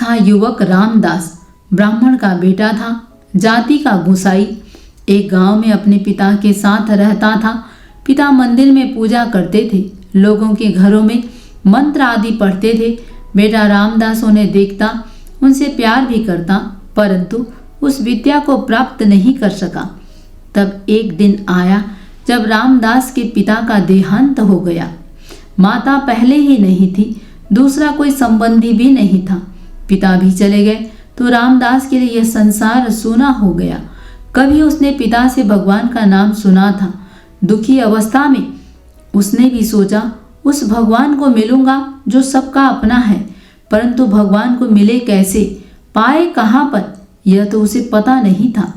था युवक रामदास, ब्राह्मण का बेटा था, जाति का गुसाई। एक गांव में अपने पिता के साथ रहता था। पिता मंदिर में पूजा करते थे, लोगों के घरों में मंत्र आदि पढ़ते थे। बेटा रामदास उन्हें देखता, उनसे प्यार भी करता, परंतु उस विद्या को प्राप्त नहीं कर सका। तब एक दिन आया जब रामदास के पिता का देहांत हो गया। माता पहले ही नहीं थी, दूसरा कोई संबंधी भी नहीं था। पिता भी चले गए तो रामदास के लिए यह संसार सूना हो गया। कभी उसने पिता से भगवान का नाम सुना था। दुखी अवस्था में उसने भी सोचा उस भगवान को मिलूंगा जो सबका अपना है, परंतु भगवान को मिले कैसे, पाए कहाँ पर, यह तो उसे पता नहीं था।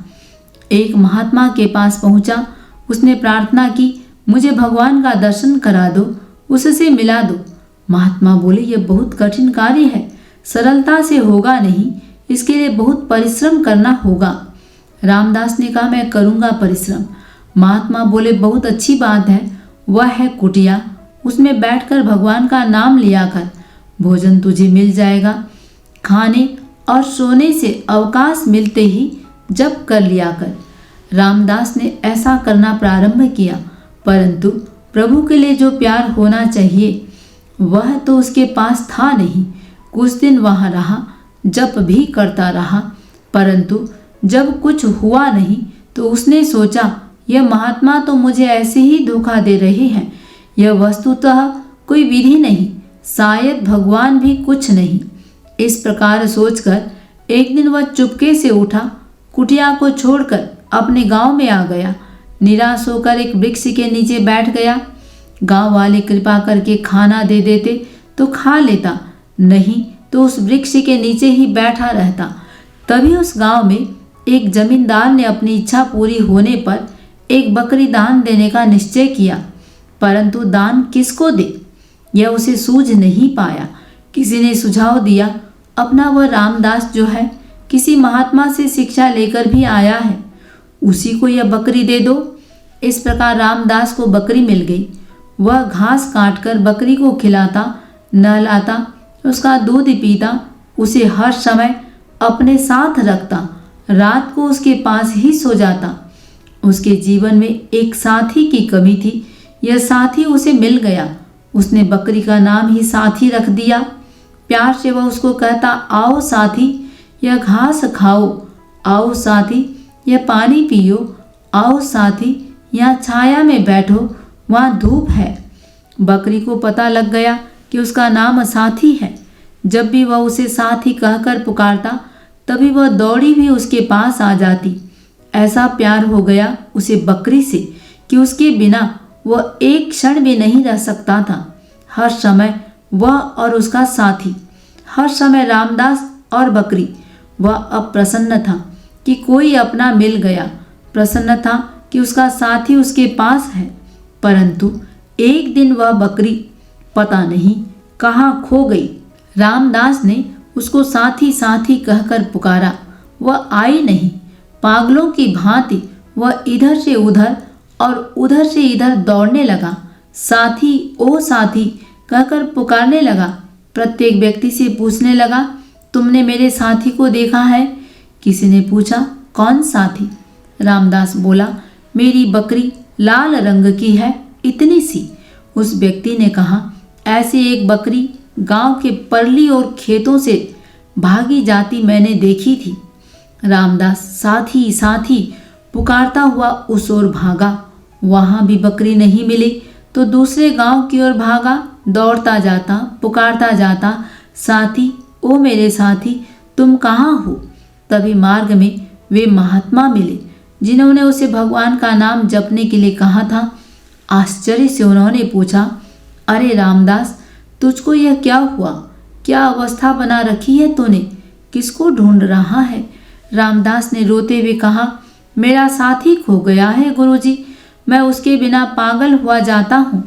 एक महात्मा के पास पहुंचा। उसने प्रार्थना की, मुझे भगवान का दर्शन करा दो, उससे मिला दो। महात्मा बोले, यह बहुत कठिन कार्य है, सरलता से होगा नहीं, इसके लिए बहुत परिश्रम करना होगा। रामदास ने कहा, मैं करूँगा परिश्रम। महात्मा बोले, बहुत अच्छी बात है, वह है कुटिया, उसमें बैठकर भगवान का नाम लिया कर, भोजन तुझे मिल जाएगा। खाने और सोने से अवकाश मिलते ही जप कर लिया कर। रामदास ने ऐसा करना प्रारंभ किया, परंतु प्रभु के लिए जो प्यार होना चाहिए वह तो उसके पास था नहीं। कुछ दिन वहाँ रहा, जप भी करता रहा, परंतु जब कुछ हुआ नहीं तो उसने सोचा, यह महात्मा तो मुझे ऐसे ही धोखा दे रहे हैं, यह वस्तुतः कोई विधि नहीं, शायद भगवान भी कुछ नहीं। इस प्रकार सोचकर एक दिन वह चुपके से उठा, कुटिया को छोड़कर अपने गांव में आ गया। निराश होकर एक वृक्ष के नीचे बैठ गया। गांव वाले कृपा करके खाना दे देते तो खा लेता, नहीं तो उस वृक्ष के नीचे ही बैठा रहता। तभी उस गांव में एक जमींदार ने अपनी इच्छा पूरी होने पर एक बकरी दान देने का निश्चय किया, परंतु दान किसको दे यह उसे सूझ नहीं पाया। किसी ने सुझाव दिया, अपना वह रामदास जो है किसी महात्मा से शिक्षा लेकर भी आया है, उसी को यह बकरी दे दो। इस प्रकार रामदास को बकरी मिल गई। वह घास काटकर बकरी को खिलाता, नहलाता, उसका दूध पीता, उसे हर समय अपने साथ रखता, रात को उसके पास ही सो जाता। उसके जीवन में एक साथी की कमी थी, यह साथी उसे मिल गया। उसने बकरी का नाम ही साथी रख दिया। प्यार से वह उसको कहता, आओ साथी, यह घास खाओ, आओ साथी, यह पानी पियो, आओ साथी, यहाँ छाया में बैठो, वहाँ धूप है। बकरी को पता लग गया कि उसका नाम साथी है। जब भी वह उसे साथी कहकर पुकारता, तभी वह दौड़ी भी उसके पास आ जाती। ऐसा प्यार हो गया उसे बकरी से कि उसके बिना वह एक क्षण भी नहीं रह सकता था। हर समय वह और उसका साथी, हर समय रामदास और बकरी। वह अब प्रसन्न था कि कोई अपना मिल गया, प्रसन्न था कि उसका साथी उसके पास है। परंतु एक दिन वह बकरी पता नहीं कहाँ खो गई। रामदास ने उसको साथी साथी कहकर पुकारा, वह आई नहीं। पागलों की भांति वह इधर से उधर और उधर से इधर दौड़ने लगा। साथी ओ साथी कहकर पुकारने लगा। प्रत्येक व्यक्ति से पूछने लगा, तुमने मेरे साथी को देखा है? किसी ने पूछा, कौन साथी? रामदास बोला, मेरी बकरी लाल रंग की है, इतनी सी। उस व्यक्ति ने कहा, ऐसी एक बकरी गांव के परली और खेतों से भागी जाती मैंने देखी थी। रामदास साथी साथी पुकारता हुआ उस ओर भागा। वहां भी बकरी नहीं मिली तो दूसरे गांव की ओर भागा, दौड़ता जाता, पुकारता जाता, साथी ओ मेरे साथी, तुम कहाँ हो? तभी मार्ग में वे महात्मा मिले जिन्होंने उसे भगवान का नाम जपने के लिए कहा था। आश्चर्य से उन्होंने पूछा, अरे रामदास, तुझको यह क्या हुआ? क्या अवस्था बना रखी है तूने? किसको ढूंढ रहा है? रामदास ने रोते हुए कहा, मेरा साथी खो गया है गुरुजी, मैं उसके बिना पागल हुआ जाता हूँ,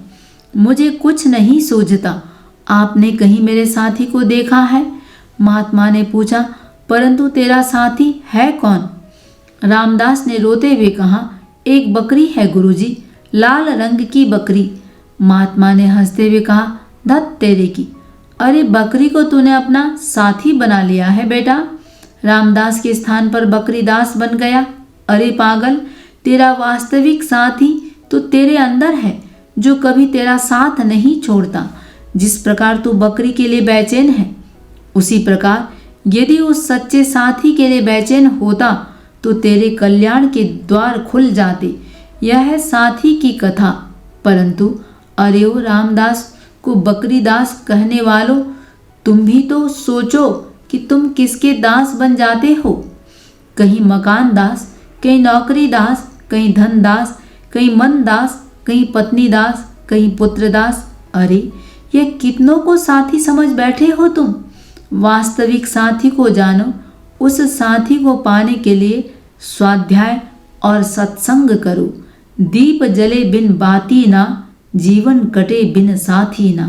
मुझे कुछ नहीं सूझता। आपने कहीं मेरे साथी को देखा है? महात्मा ने पूछा, परंतु तेरा साथी है कौन? रामदास ने रोते हुए कहा, एक बकरी है गुरुजी, लाल रंग की बकरी। महात्मा ने हंसते हुए कहा, धत तेरे की, अरे बकरी को तूने अपना साथी बना लिया है बेटा, रामदास के स्थान पर बकरीदास बन गया। अरे पागल, तेरा वास्तविक साथी तो तेरे अंदर है, जो कभी तेरा साथ नहीं छोड़ता। जिस प्रकार तू बकरी के लिए बेचैन है, उसी प्रकार यदि उस सच्चे साथी के लिए बेचैन होता तो तेरे कल्याण के द्वार खुल जाते। यह है साथी की कथा। परंतु अरे ओ रामदास को बकरीदास कहने वालों, तुम भी तो सोचो कि तुम किसके दास बन जाते हो। कहीं मकान दास, कहीं नौकरी दास, कहीं धन दास, कहीं मन दास, कहीं पत्नी दास, कहीं पुत्र दास। अरे ये कितनों को साथी समझ बैठे हो तुम। वास्तविक साथी को जानो। उस साथी को पाने के लिए स्वाध्याय और सत्संग करो। दीप जले बिन बाती ना, जीवन कटे बिन साथी ना।